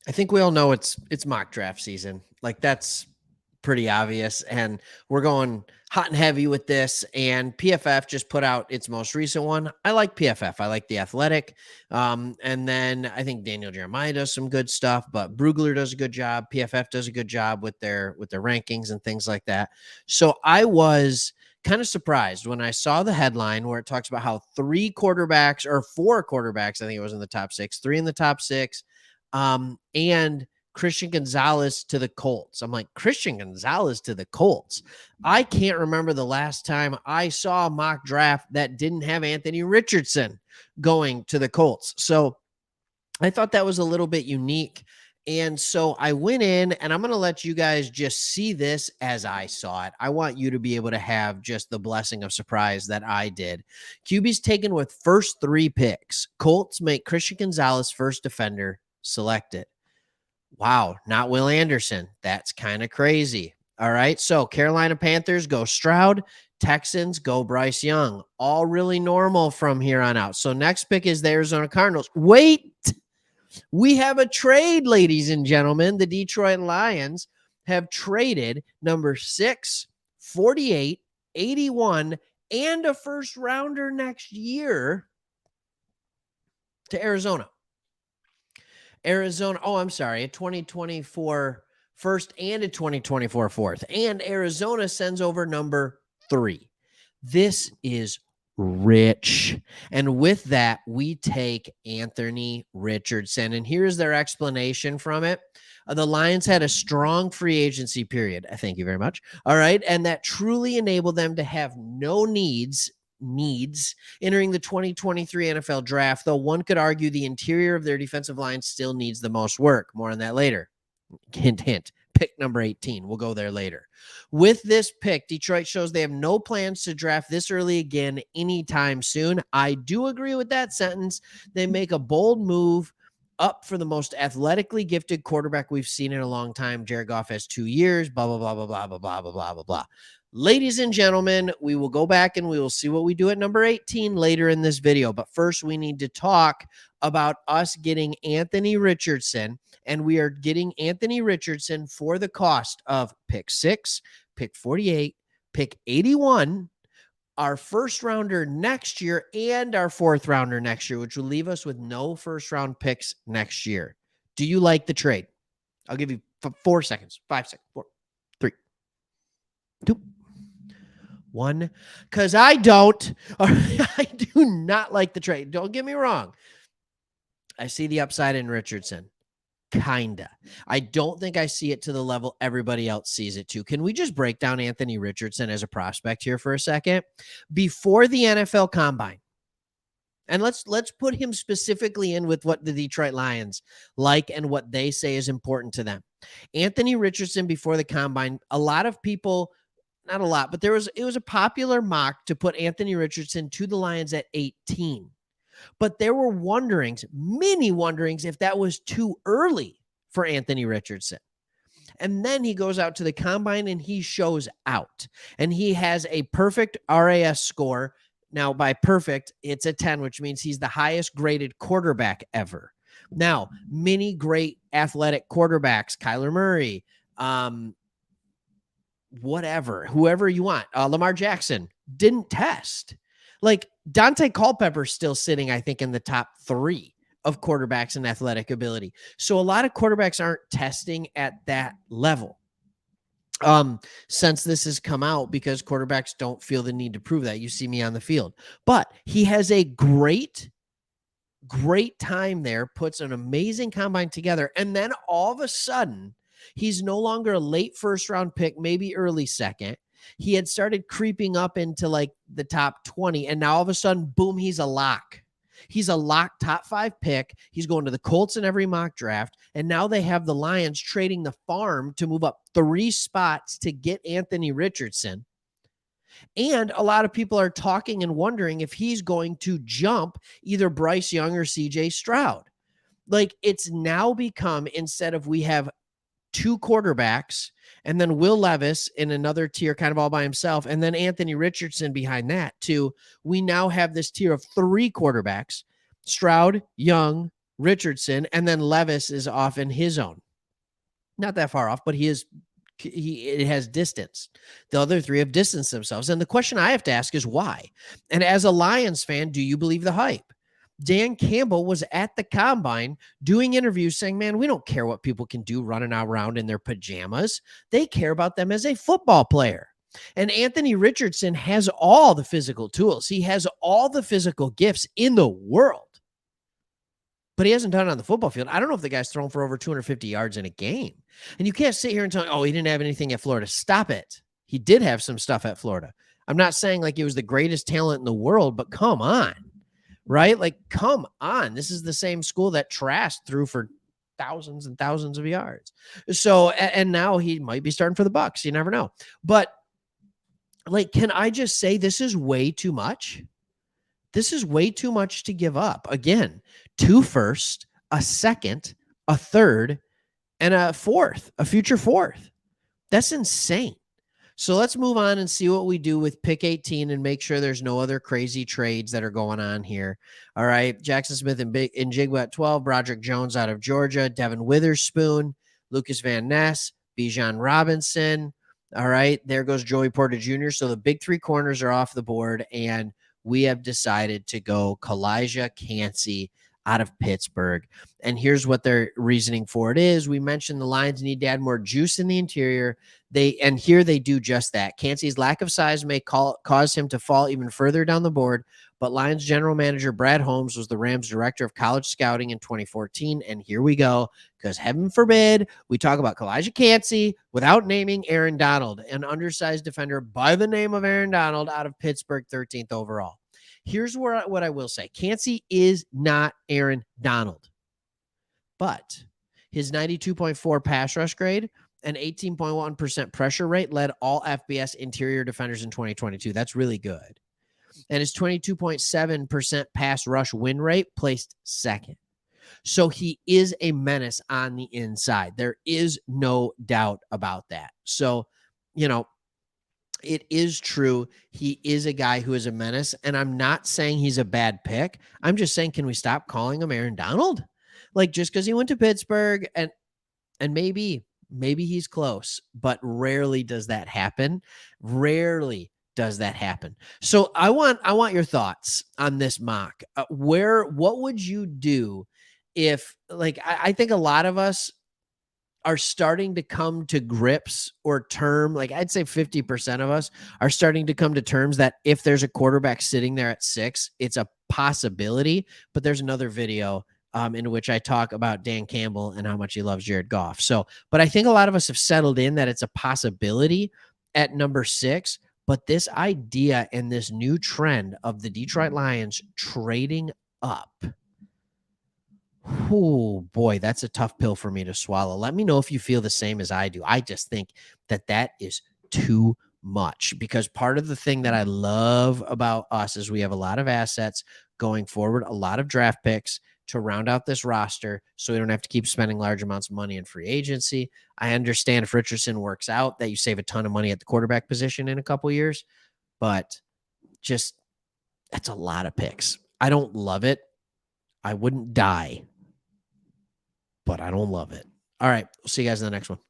I think we all know it's mock draft season. Like that's pretty obvious. And we're going hot and heavy with this. And PFF just put out its most recent one. I like PFF. I like the Athletic. And then I think Daniel Jeremiah does some good stuff, but Brugler does a good job. PFF does a good job with their rankings and things like that. So I was kind of surprised when I saw the headline where it talks about how four quarterbacks, I think it was in the top six, three in the top six, and Christian Gonzalez to the Colts. I'm like, Christian Gonzalez to the Colts. I can't remember the last time I saw a mock draft that didn't have Anthony Richardson going to the Colts. So I thought that was a little bit unique. And so I went in and I'm going to let you guys just see this as I saw it. I want you to be able to have just the blessing of surprise that I did. QB's taken with first three picks. Colts make Christian Gonzalez first defender selected. Wow, not Will Anderson. That's kind of crazy. All right. So Carolina Panthers go Stroud. Texans go Bryce Young. All really normal from here on out. So next pick is the Arizona Cardinals. Wait, we have a trade, ladies and gentlemen. The Detroit Lions have traded number 6, 48, 81, and a first rounder next year to Arizona. I'm sorry, a 2024 first and a 2024 fourth. And Arizona sends over number 3. This is rich. And with that, we take Anthony Richardson. And here's their explanation from it. The Lions had a strong free agency period. Thank you very much. All right. And that truly enabled them to have no needs entering the 2023 NFL draft, though one could argue the interior of their defensive line still needs the most work. More on that later. Hint, hint. Pick number 18. We'll go there later. With this pick, Detroit shows they have no plans to draft this early again anytime soon. I do agree with that sentence. They make a bold move up for the most athletically gifted quarterback we've seen in a long time. Jared Goff has 2 years, blah, blah, blah, blah, blah, blah, blah, blah, blah, blah. Ladies and gentlemen, we will go back and we will see what we do at number 18 later in this video. But first, we need to talk about us getting Anthony Richardson. And we are getting Anthony Richardson for the cost of pick 6, pick 48, pick 81, our first rounder next year, and our fourth rounder next year, which will leave us with no first round picks next year. Do you like the trade? I'll give you 4 seconds, 5 seconds, 4, 3, 2, 1. Because I don't. I do not like the trade. Don't get me wrong. I see the upside in Richardson. Kinda. I don't think I see it to the level everybody else sees it to. Can we just break down Anthony Richardson as a prospect here for a second? Before the NFL Combine, and let's put him specifically in with what the Detroit Lions like and what they say is important to them. Anthony Richardson before the Combine, a lot of people, not a lot, but it was a popular mock to put Anthony Richardson to the Lions at 18. But there were many wonderings, if that was too early for Anthony Richardson. And then he goes out to the Combine and he shows out. And he has a perfect RAS score. Now, by perfect, it's a 10, which means he's the highest graded quarterback ever. Now, many great athletic quarterbacks, Kyler Murray, whoever you want, Lamar Jackson, didn't test. Like Dante Culpepper's still sitting, I think, in the top 3 of quarterbacks in athletic ability. So a lot of quarterbacks aren't testing at that level. Since this has come out, because quarterbacks don't feel the need to prove that. You see me on the field. But he has a great time there, puts an amazing combine together, and then all of a sudden, he's no longer a late first round pick, maybe early second. He had started creeping up into like the top 20. And now all of a sudden, boom, he's a lock. He's a lock top 5 pick. He's going to the Colts in every mock draft. And now they have the Lions trading the farm to move up 3 spots to get Anthony Richardson. And a lot of people are talking and wondering if he's going to jump either Bryce Young or CJ Stroud. Like it's now become, instead of we have 2 quarterbacks and then Will Levis in another tier kind of all by himself, and then Anthony Richardson behind that too, we now have this tier of 3 quarterbacks, Stroud, Young, Richardson, and then Levis is off in his own. Not that far off, but it has distance. The other three have distanced themselves. And the question I have to ask is why? And as a Lions fan, do you believe the hype? Dan Campbell was at the combine doing interviews saying, man, we don't care what people can do running around in their pajamas. They care about them as a football player. And Anthony Richardson has all the physical tools. He has all the physical gifts in the world, but he hasn't done it on the football field. I don't know if the guy's thrown for over 250 yards in a game. And you can't sit here and tell me, oh, he didn't have anything at Florida. Stop it. He did have some stuff at Florida. I'm not saying like he was the greatest talent in the world, but come on, right? Like, come on. This is the same school that Trask threw for thousands and thousands of yards. So, and now he might be starting for the Bucs. You never know. But like, can I just say this is way too much? This is way too much to give up. Again, 2 firsts, a second, a third, and a fourth, a future fourth. That's insane. So let's move on and see what we do with pick 18 and make sure there's no other crazy trades that are going on here. All right. Jackson Smith and Njigba at 12, Broderick Jones out of Georgia, Devin Witherspoon, Lucas Van Ness, Bijan Robinson. All right. There goes Joey Porter Jr. So the big 3 corners are off the board, and we have decided to go Kalijah Kancey out of Pittsburgh. And here's what their reasoning for it is. We mentioned the Lions need to add more juice in the interior. And here they do just that. Kancey's lack of size may cause him to fall even further down the board, but Lions general manager Brad Holmes was the Rams director of college scouting in 2014. And here we go, because heaven forbid we talk about Kalijah Kancey without naming Aaron Donald, an undersized defender by the name of Aaron Donald out of Pittsburgh, 13th overall. Here's what I will say. Kancey is not Aaron Donald, but his 92.4 pass rush grade and 18.1% pressure rate led all FBS interior defenders in 2022. That's really good. And his 22.7% pass rush win rate placed second. So he is a menace on the inside. There is no doubt about that. So, it is true. He is a guy who is a menace, and I'm not saying he's a bad pick. I'm just saying, can we stop calling him Aaron Donald? Like, just because he went to Pittsburgh and maybe he's close, but rarely does that happen. Rarely does that happen. So I want your thoughts on this mock. What would you do if, like, I think a lot of us are starting to come to grips or term, like I'd say 50% of us are starting to come to terms that if there's a quarterback sitting there at 6, it's a possibility. But there's another video in which I talk about Dan Campbell and how much he loves Jared Goff. So, but I think a lot of us have settled in that it's a possibility at number 6. But this idea and this new trend of the Detroit Lions trading up, oh boy, that's a tough pill for me to swallow. Let me know if you feel the same as I do. I just think that is too much, because part of the thing that I love about us is we have a lot of assets going forward, a lot of draft picks to round out this roster so we don't have to keep spending large amounts of money in free agency. I understand if Richardson works out that you save a ton of money at the quarterback position in a couple years, but just that's a lot of picks. I don't love it. I wouldn't die, but I don't love it. All right. We'll see you guys in the next one.